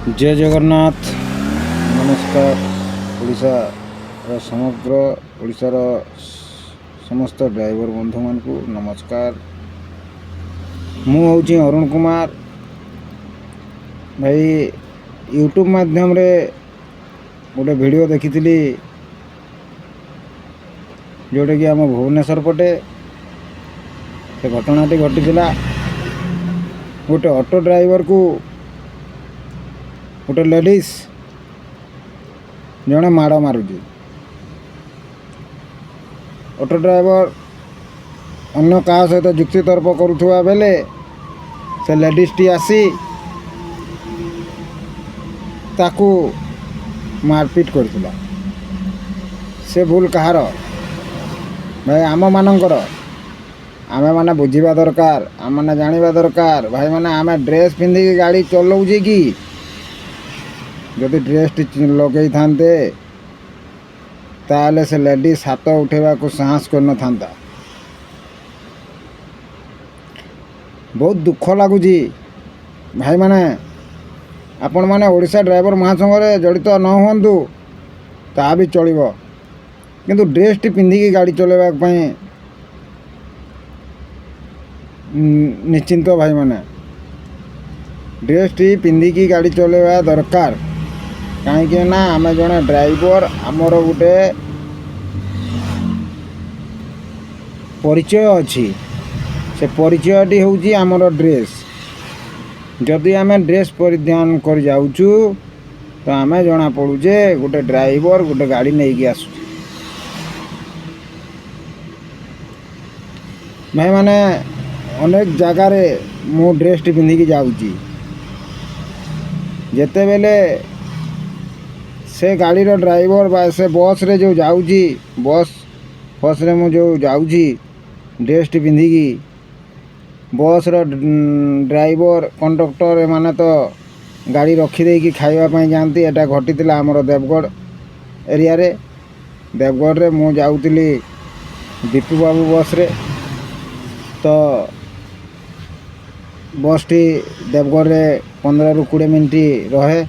जय जगन्नाथ। नमस्कार। ओडिशा समग्र ओडिशार समस्त ड्राइवर बंधु मान को नमस्कार। मु हूँ अरुण कुमार भाई। यूट्यूब माध्यम रे गोटे वीडियो देखी जोटा कि आम भुवनेश्वर पटे से घटनाटी घटी। गोटे ऑटो ड्राइवर को गोटे लेडीज जड़े माड़ मारुची। ऑटो ड्राइवर अन्य क्या सहित जुक्ति तर्क करुवा बेले से लेडीज टी आसी ताकू मारपीट करथिला। से भूल कहार भाई आम मानकर आमे माने बुझीबा दरकार, आम माने जानिबा दरकार। भाई माने आमे ड्रेस पिंधिकी गाड़ी चलाउछे कि जदि ड्रेस टी लगे थांते ताले से लेडीज हाथ उठेबा को साहस कर न थांता। बहुत दुख लगुची भाई माने। आपण माने ओडिशा ड्राइवर महासंघ रे जड़ित न हुंतु ता भी चलिबो, किंतु ड्रेस टी पिंधिकी गाड़ी चलेबा पई निश्चिंत भाई माने ड्रेस टी पिंधिकी गाड़ी चलेबा दरकार। कहीं ना आम जड़े ड्राइवर आमर गोटे परिचय अच्छी। से परिचयटी हूँ आमर ड्रेस। जदि आम ड्रेस परिधान कर जाऊचु तो आम जना पड़ुचे गोटे ड्राइवर गोटे गाड़ी नहीं कि आसु। भाई माने अनेक जगार मु ड्रेस टी पिंधिकी जाऊची। जेते बेले से गाड़ी रो ड्राइवर बा से बस रे जो जाऊची बस रे मु जो जाऊची ड्रेस टी पिंधिकी बस रो ड्राइवर कंडक्टर माने तो गाड़ी रखी देकी खाइबा पई जानती। एटा घटितिला हमर देवगढ़ एरिया रे। देवगढ़ रे मु जाउतिली दीपू बाबू बस रे। तो बस टी देवगढ़ रे 15 रु 20 मिनट रहे।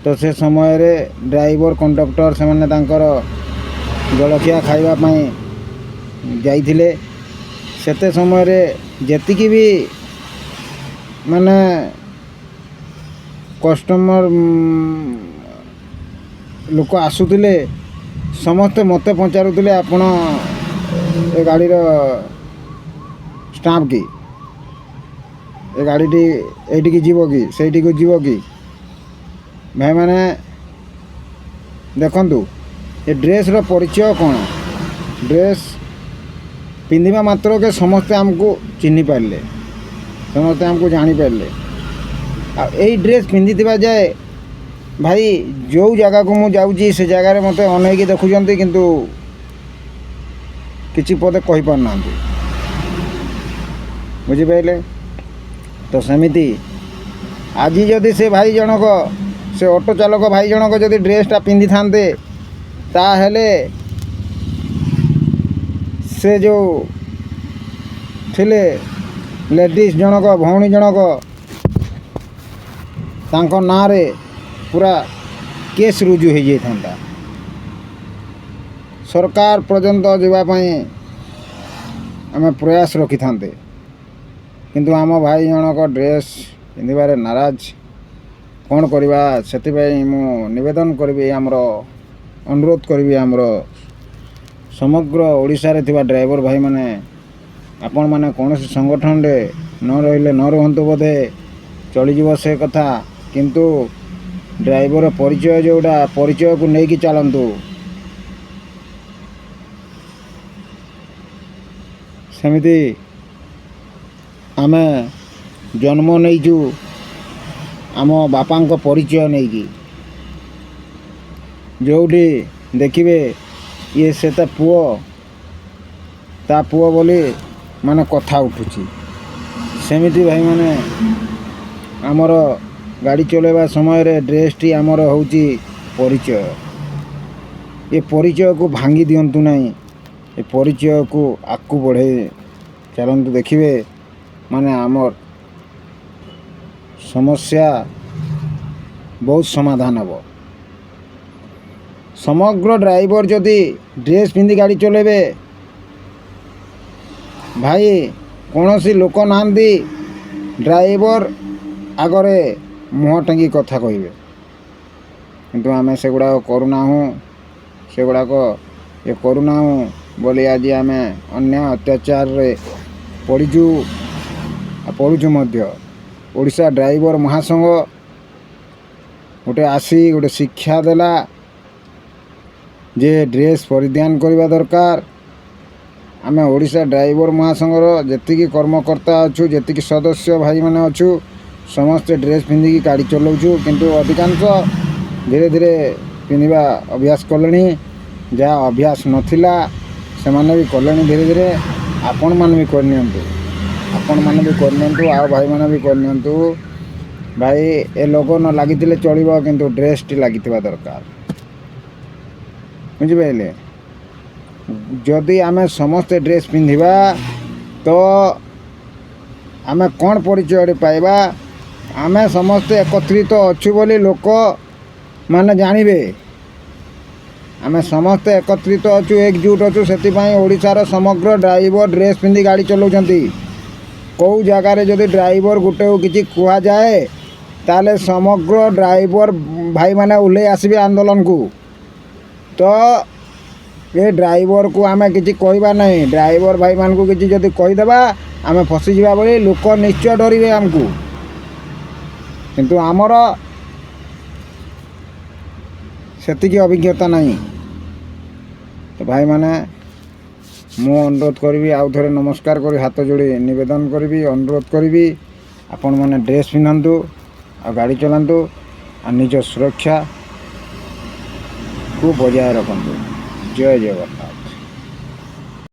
तो से समय रे ड्राइवर कंडक्टर से माने तांकर जलखिया खाइबा पई जाइथिले। सेते समय रे जेतिकी भी माने कस्टमर लोक आसुतिले समस्ते मते पचारुतिले आपण ए गाड़ी रो स्टाम्प की ए गाड़ी टी एठी की जीवो कि सेठी को जीवो कि। भाई माने देखंतु ये ड्रेस रो परिचय कौन। ड्रेस पिंधिबा मात्र के समस्ते हमको चिन्हि पारे, समस्ते हमको जानी पारे। आ एई ड्रेस पिंधि जाए भाई जो जगह को मु जाऊँगी से जगार मत अनेक देखुंत किंतु किसी पदे कही पार ना। बुझिपारे। तो सेमिति आज जदि से भाई जनक से ऑटो चालक भाई जनक जदि ड्रेसटा पिंधि थांते ताहेले से जो थिले लेडीज जनक भौणी जनक तांको नाँ रे पूरा केस रुजु हो जाता। सरकार पर्यंत जावाई आम प्रयास रखी थांते, किंतु आम भाई जनक ड्रेस पिंधिबारे नाराज। कौन करवा से मु निवेदन करी आमर अनुरोध करी आमर समग्र ओडिशा रे थिबा ड्राइवर भाई माने आपण माने कौन संगठन रे न रहिले न रहंतु बोधे चलीजीव से कथा, किंतु ड्राइवर परिचय जोड़ा परिचय को लेकिन चलतु। सेमिति आमे जन्म नहींचु आम बापा परिचय नहीं कि जोटी देखिए ये से ता पुओ बोली माने कथा उठुची। सेमिति भाई माने आमर गाड़ी चलेबा समय रे ड्रेस टी आमर होउची परिचय। ये परिचय को भांगी दियंतु नहीं, ये परिचय को आकु बढ़े चलतु। देखिए माने आमर समस्या बहुत समाधान हे समग्र ड्राइवर जदि ड्रेस पिंधि गाड़ी चलेबे भाई कौन सी लोक ना ड्राइवर आगरे मुँह टेंगी कथा कहे किंतु आम से गुड़ा करूना से गुड़ाक ये करूना बोली आज आम अन्य अत्याचार रे पड़ीचु पड़ुचु ओडिशा ड्राइवर महासंघ गोटे आसी गोटे शिक्षा देला जे ड्रेस परिधान करने दरकार आम ओडिशा ड्राइवर महासंघर जी कर्मकर्ता अच्छु जी सदस्य भाई मैंने अच्छु समस्ते ड्रेस पिंधिकी गाड़ी चलाऊँ किंतु अधिकांश धीरे धीरे पिंधा अभ्यास कले जहाँ अभ्यास नथिला से माने भी कले धीरे धीरे आपण मैंने भी करनी आपण मैंने भी करनी आ भाई मैंने भी करनी भाई ए लोग न लगी चलो किंतु ड्रेस टी लगी दरकार बुझिपारे जदि आम समस्ते ड्रेस पिंधिबा तो आम कौन परिचय पाइबा आम समस्ते एकत्रित अच्छु बोली लोक माने जानवे आम समस्ते एकत्रित अच्छु एकजुट अच्छु से ओडिशार समग्र ड्राइवर ड्रेस पिंधि गाड़ी चलाउछंती कौ जगार जदि ड्राइवर गोटे किसी कह जाए ताले समग्र ड्राइवर भाई माने उल्ले आसबे आंदोलन को तो ये ड्राइवर को आम कि कहवा नहीं ड्राइवर भाई मान को किसी जदि कहीदेवा आम फसीजा बोली लोक निश्चय डरवे आमको किंतु आमर सेतिकी अभिज्ञता नहीं तो भाई माने मु अनुरोध करी आउ थे नमस्कार कर हाथ जोड़ी निवेदन करी अनुरोध करी आपण मैंने ड्रेस पिंधु आ गाड़ी चलातु आ निज सुरक्षा को बजाय रखु जय जगन्नाथ।